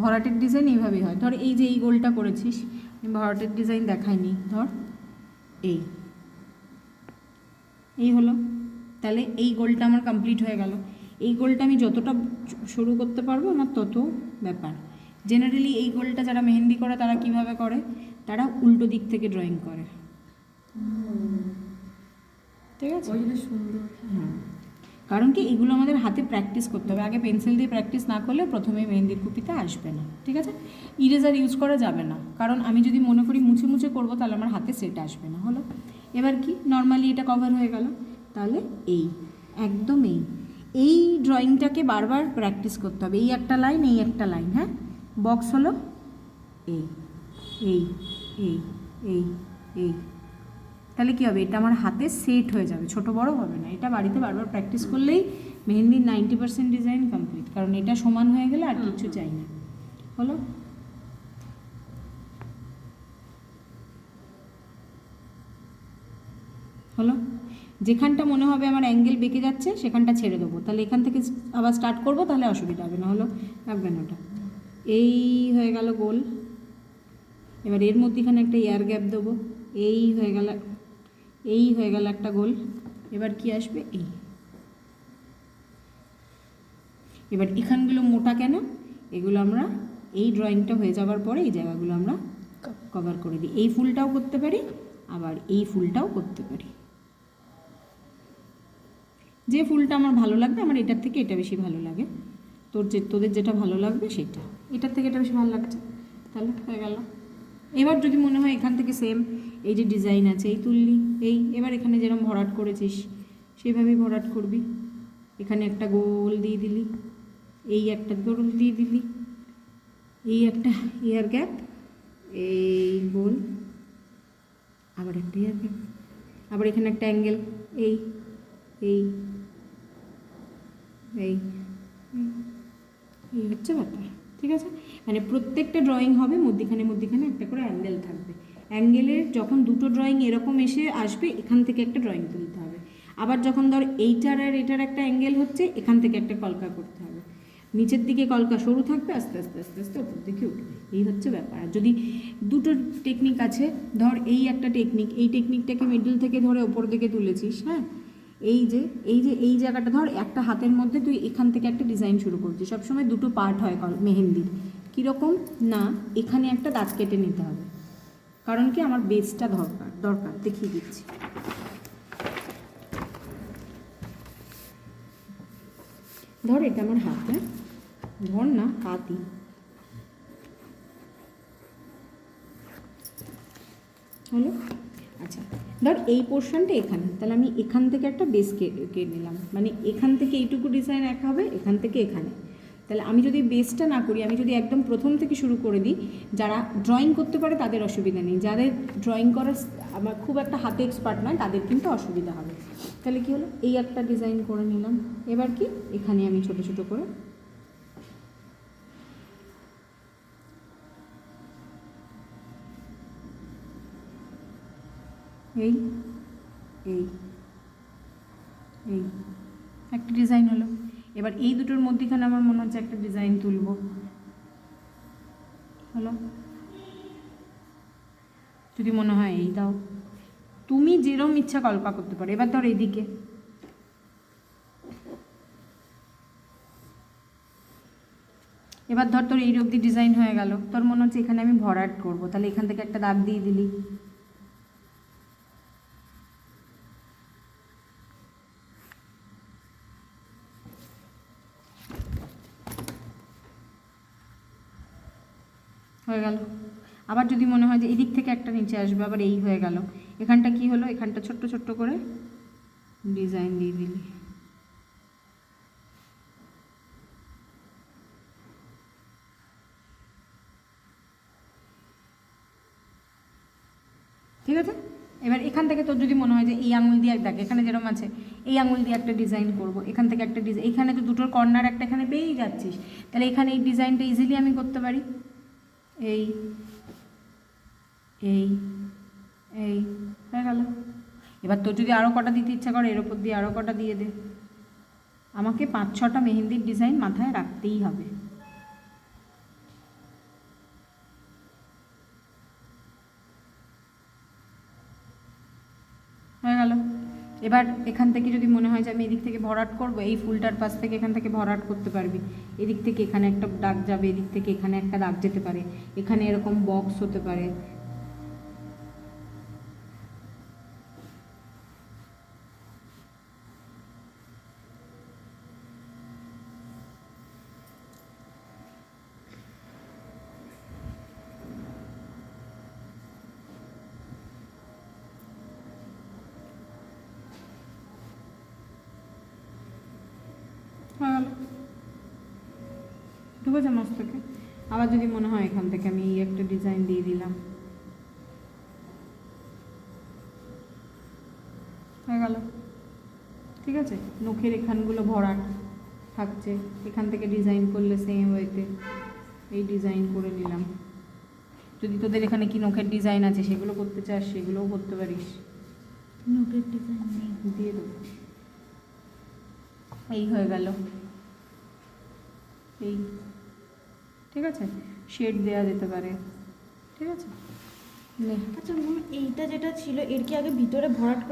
ভরাটের design এইভাবেই হয়। ধর এই যে এই গোলটা করেছিস, ভরাটের ডিজাইন দেখায়নি, ধর এই হলো, তাহলে এই গোলটা আমার কমপ্লিট হয়ে গেল। এই গোলটা আমি যতটা শুরু করতে পারবো আমার তত ব্যাপার। জেনারেলি এই গোলটা যারা মেহেন্দি করে তারা কিভাবে করে, তারা উল্টো দিক থেকে ড্রয়িং করে, ঠিক আছে? সুন্দর। কারণ কি এগুলো আমাদের হাতে প্র্যাকটিস করতে হবে, আগে পেন্সিল দিয়ে প্র্যাকটিস না করলে প্রথমে মেহেন্দির কুপিতে আসবে না, ঠিক আছে? ইরেজার ইউজ করা যাবে না, কারণ আমি যদি মনে করি মুছে মুছে করবো তাহলে আমার হাতে সেট আসবে না। হলো, এবার কি নর্মালি এটা কভার হয়ে গেল, তাহলে একদম এই ড্রয়িংটাকে বারবার প্র্যাকটিস করতে হবে। এই একটা লাইন, এই একটা লাইন, হ্যাঁ, বক্স হলো এই এই এই এই এই, তাহলে কী হবে, এটা আমার হাতে সেট হয়ে যাবে, ছোট বড় হবে না। এটা বাড়িতে বারবার প্র্যাকটিস করলেই মেহেন্দির 90% ডিজাইন কমপ্লিট, কারণ এটা সমান হয়ে গেলে আর কিছু চাই না। হলো, হলো, যেখানটা মনে হবে আমার অ্যাঙ্গেল বেঁকে যাচ্ছে সেখানটা ছেড়ে দেবো, তাহলে এখান থেকে আবার স্টার্ট করবো, তাহলে অসুবিধা হবে না। হলো, রাখবেন ওটা। এই হয়ে গেল গোল। এবার এর মধ্যেখানে একটা এয়ার গ্যাপ দেবো, এই হয়ে গেল একটা গোল। এবার কি আসবে, এবার এখানগুলো মোটা কেন, এগুলো আমরা এই ড্রয়িংটা হয়ে যাওয়ার পরে এই জায়গাগুলো আমরা কভার করে দিই। এই ফুলটাও করতে পারি, আবার এই ফুলটাও করতে পারি, যে ফুলটা আমার ভালো লাগবে। আমার এটার থেকে এটা বেশি ভালো লাগে, তোদের যেটা ভালো লাগবে সেটা, এটার থেকে এটা বেশি ভালো লাগছে, তাহলে হয়ে গেল। এবার যদি মনে হয় এখান থেকে সেম এই যে ডিজাইন আছে এই তুললি, এবার এখানে যেরকম ভরাট করেছিস সেইভাবেই ভরাট করবি। এখানে একটা গোল দিয়ে দিলি, এই একটা গোল দিয়ে দিলি, এই একটা এয়ার গ্যাপ, এই গোল, আবার একটা এয়ার গ্যাপ, আবার এখানে একটা অ্যাঙ্গেল, এই এই এই এই হচ্ছে ব্যাপার, ঠিক আছে? মানে প্রত্যেকটা ড্রয়িং হবে মধ্যিখানে একটা করে অ্যাঙ্গেল থাকবে। অ্যাঙ্গেলের যখন দুটো ড্রয়িং এরকম এসে আসবে, এখান থেকে একটা ড্রয়িং তুলতে হবে। আবার যখন ধর এইটার আর এটার একটা অ্যাঙ্গেল হচ্ছে, এখান থেকে একটা কলকা করতে হবে। নিচের দিকে কলকা সরু থাকবে, আস্তে আস্তে আস্তে আস্তে ওপর দিকে উঠবে, এই হচ্ছে ব্যাপার। আর যদি দুটো টেকনিক আছে, ধর এই একটা টেকনিক, এই টেকনিকটাকে মিডল থেকে ধরে ওপর দিকে তুলেছিস, হ্যাঁ, এই জায়গাটা ধর একটা হাতের মধ্যে তুই এখান থেকে একটা ডিজাইন শুরু করছিস। সবসময় দুটো পার্ট হয় মেহেন্দির, কীরকম না, এখানে একটা দাঁত কেটে নিতে হবে, কারণ কি আমার বেসটা দরকার দেখিয়ে দিচ্ছি। ধর এটা আমার হাত, হ্যাঁ, ধর না হাতই, হলো। আচ্ছা, ধর এই পোর্শনটা এখানে, তাহলে আমি এখান থেকে একটা বেস কেটে নিলাম, মানে এখান থেকে এইটুকু ডিজাইন এক হবে, এখান থেকে এখানে। তাহলে আমি যদি বেসটা না করি, আমি যদি একদম প্রথম থেকে শুরু করে দিই, যারা ড্রয়িং করতে পারে তাদের অসুবিধা নেই, যাদের ড্রয়িং করার আমার খুব একটা হাতে এক্সপার্ট নয় তাদের কিন্তু অসুবিধা হবে। তাহলে কী হলো, এই একটা ডিজাইন করে নিলাম। এবার কি এখানে আমি ছোটো ছোটো করে এই এই এই একটা ডিজাইন হলো। এবার এই দুটোর মধ্যেখানে আমার মনে হচ্ছে একটা ডিজাইন তুলব, হলো। যদি মনে হয় এই দাও, তুমি যেরকম ইচ্ছা কল্পনা করতে পারো। এবার ধর এইদিকে, এবার ধর তোর এই অবধি ডিজাইন হয়ে গেল, তোর মনে হচ্ছে এখানে আমি ভরাট করব, তাহলে এখান থেকে একটা দাগ দিয়ে দিলি, হয়ে গেল। আবার যদি মনে হয় যে এদিক থেকে একটা নিচে আসবে, আবার এই হয়ে গেল। এখানটা কি হলো, এখানটা ছোট্ট ছোট্ট করে ডিজাইন দিয়ে দিলি, ঠিক আছে? এবার এখান থেকে তোর যদি মনে হয় যে এই আঙুল দিয়ে দেখ, এখানে যেরকম আছে এই আঙুল দিয়ে একটা ডিজাইন করব, এখান থেকে একটা ডিজাইন, এখানে তো দুটোর কর্নার একটা এখানে পেয়েই যাচ্ছিস, তাহলে এখানে এই ডিজাইনটা ইজিলি আমি করতে পারি। এই এই এই হয়ে গেল। এবার তোর যদি আরও কটা দিতে ইচ্ছা করে, এর ওপর দিয়ে আরও কটা দিয়ে দে। আমাকে 5-6টা মেহেন্দির ডিজাইন মাথায় রাখতেই হবে। গেল। এবার এখান থেকে যদি মনে হয় যে আমি এদিক থেকে ভরাট করব, এই ফুলটার পাশ থেকে এখান থেকে ভরাট করতে পারবি। এদিক থেকে এখানে একটা দাগ যাবে, এদিক থেকে এখানে একটা দাগ যেতে পারে, এখানে এরকম বক্স হতে পারে। ঢুকেছে মস্তকে। আবার যদি মনে হয় এখান থেকে আমি এই একটা ডিজাইন দিয়ে দিলাম, হয়ে গেল। ঠিক আছে, নখের এখানগুলো ভরাট থাকছে, এখান থেকে ডিজাইন করলে সেম ওয়েতে এই ডিজাইন করে নিলাম। যদি তোদের এখানে কি নখের ডিজাইন আছে সেগুলো করতে চাস সেগুলোও করতে পারিস। নোটের ডিজাইন নেই, দিয়ে দেবো। এই হয়ে গেল, এই ঠিক আছে, শেড দেওয়া যেতে পারে। ঠিক আছে, নে। আচ্ছা এইটা যেটা ছিল এর কি আগে ভিতরে ভরাট করে